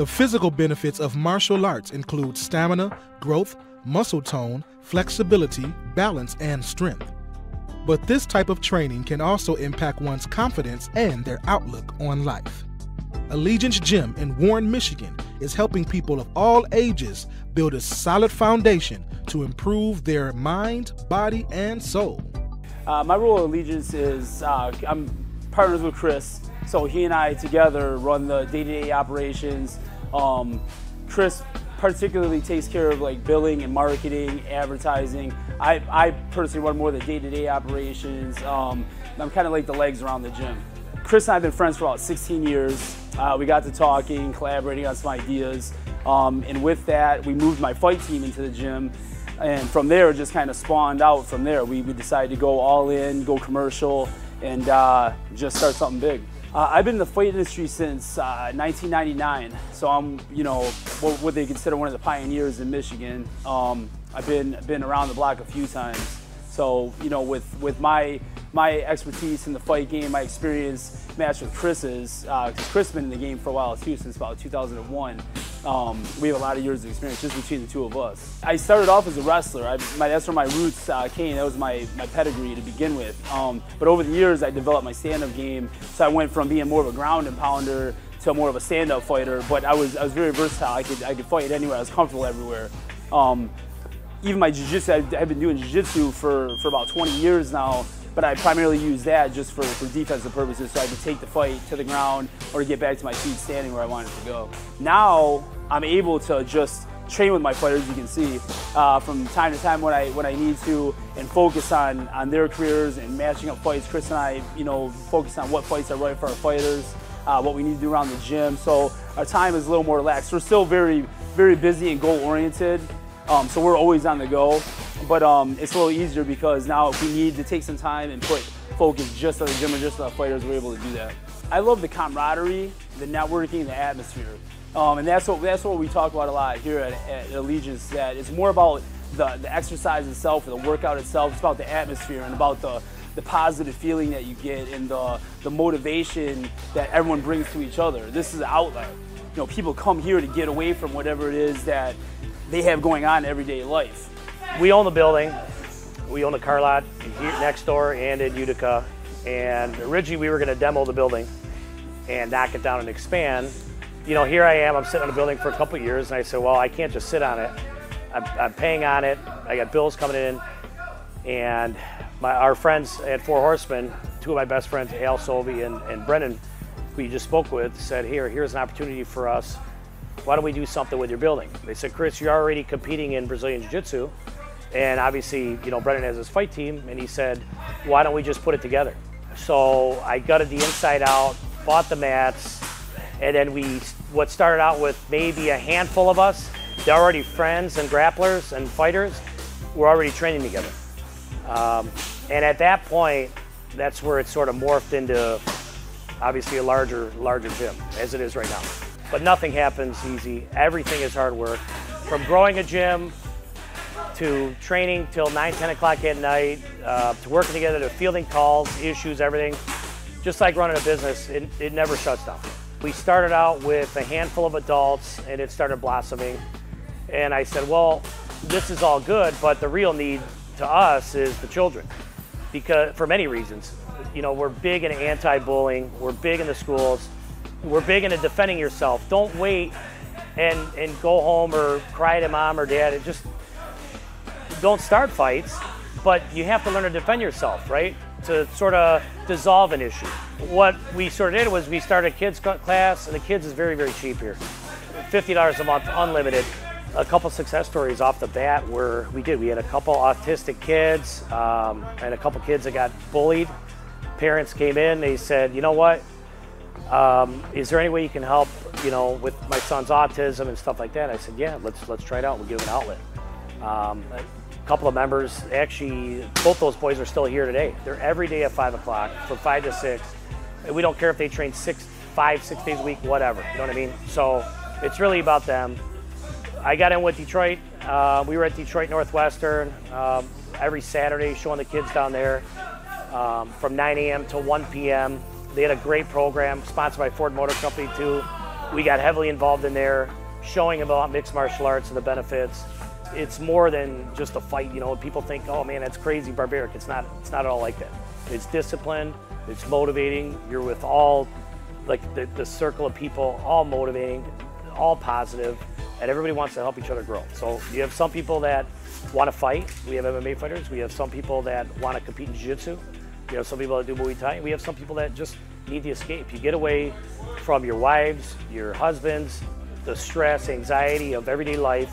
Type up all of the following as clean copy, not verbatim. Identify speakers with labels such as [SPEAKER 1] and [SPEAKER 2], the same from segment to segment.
[SPEAKER 1] The physical benefits of martial arts include stamina, growth, muscle tone, flexibility, balance, and strength. But this type of training can also impact one's confidence and their outlook on life. Allegiance Gym in Warren, Michigan is helping people of all ages build a solid foundation to improve their mind, body, and soul.
[SPEAKER 2] My role at Allegiance is I'm partners with Chris, so he and I together run the day-to-day operations. Chris particularly takes care of like billing and marketing, advertising. I personally run more of the day-to-day operations. I'm kind of like the legs around the gym. Chris and I have been friends for about 16 years. We got to talking, collaborating on some ideas, and with that, we moved my fight team into the gym, and from there, it just kind of spawned out from there. We decided to go all in, go commercial, and just start something big. I've been in the fight industry since 1999, so I'm, what they consider one of the pioneers in Michigan. I've been around the block a few times. So, with my expertise in the fight game, my experience matched with Chris's, because Chris has been in the game for a while too, since about 2001. We have a lot of years of experience just between the two of us. I started off as a wrestler. That's where my roots came. That was my pedigree to begin with. But over the years, I developed my stand-up game. So I went from being more of a ground and pounder to more of a stand-up fighter. But I was very versatile. I could fight anywhere. I was comfortable everywhere. Even my jiu-jitsu, I've been doing jiu-jitsu for about 20 years now, but I primarily use that just for defensive purposes, so I could take the fight to the ground or to get back to my feet standing where I wanted to go. Now, I'm able to just train with my fighters, you can see, from time to time when I need to, and focus on their careers and matching up fights. Chris and I, focus on what fights are right for our fighters, what we need to do around the gym, so our time is a little more relaxed. We're still very, very busy and goal-oriented. So we're always on the go, but it's a little easier because now if we need to take some time and put focus just on the gym or just on the fighters, we're able to do that. I love the camaraderie, the networking, the atmosphere, and that's what we talk about a lot here at Allegiance. That it's more about the exercise itself, or the workout itself. It's about the atmosphere and about the positive feeling that you get and the motivation that everyone brings to each other. This is an outlet. People come here to get away from whatever it is that they have going on in everyday life.
[SPEAKER 3] We own the building. We own the car lot here next door and in Utica. And originally we were going to demo the building and knock it down and expand. Here I am, I'm sitting on the building for a couple of years, and I said, well, I can't just sit on it. I'm paying on it. I got bills coming in. And our friends at Four Horsemen, two of my best friends, Al Sovey and Brennan, who you just spoke with, said, here's an opportunity for us. Why don't we do something with your building? They said, Chris, you're already competing in Brazilian Jiu-Jitsu, and obviously, Brennan has his fight team, and he said, why don't we just put it together? So I gutted the inside out, bought the mats, and then what started out with maybe a handful of us, they're already friends and grapplers and fighters, we're already training together. And at that point, that's where it sort of morphed into, obviously, a larger gym, as it is right now. But nothing happens easy. Everything is hard work. From growing a gym, to training till 9, 10 o'clock at night, to working together, to fielding calls, issues, everything. Just like running a business, it never shuts down. We started out with a handful of adults, and it started blossoming. And I said, well, this is all good, but the real need to us is the children, because for many reasons. We're big in anti-bullying, we're big in the schools, we're big into defending yourself. Don't wait and go home or cry to mom or dad. Just don't start fights, but you have to learn to defend yourself, right? To sort of dissolve an issue. What we sort of did was we started a kids class, and the kids is very, very cheap here. $50 a month, unlimited. A couple success stories off the bat where we had a couple autistic kids and a couple kids that got bullied. Parents came in, they said, you know what? Is there any way you can help, with my son's autism and stuff like that? I said, yeah, let's try it out. We'll give them an outlet. A couple of members, actually, both those boys are still here today. They're every day at 5 o'clock, from 5 to 6. And we don't care if they train 5, 6 days a week, whatever. You know what I mean? So it's really about them. I got in with Detroit. We were at Detroit Northwestern every Saturday, showing the kids down there from 9 a.m. to 1 p.m. They had a great program, sponsored by Ford Motor Company too. We got heavily involved in there, showing about mixed martial arts and the benefits. It's more than just a fight, you know. People think, oh man, that's crazy barbaric. It's not at all like that. It's disciplined, it's motivating. You're with all, like the circle of people, all motivating, all positive, and everybody wants to help each other grow. So you have some people that want to fight. We have MMA fighters. We have some people that want to compete in jiu-jitsu. We have some people that do Muay Thai. We have some people that just need the escape. You get away from your wives, your husbands, the stress, anxiety of everyday life,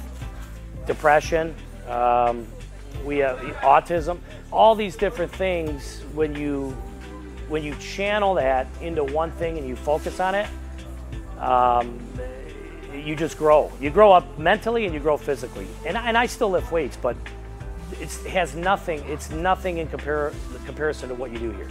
[SPEAKER 3] depression, we have autism, all these different things. When you channel that into one thing and you focus on it, you just grow. You grow up mentally and you grow physically. And I still lift weights, but it's nothing in comparison to what you do here.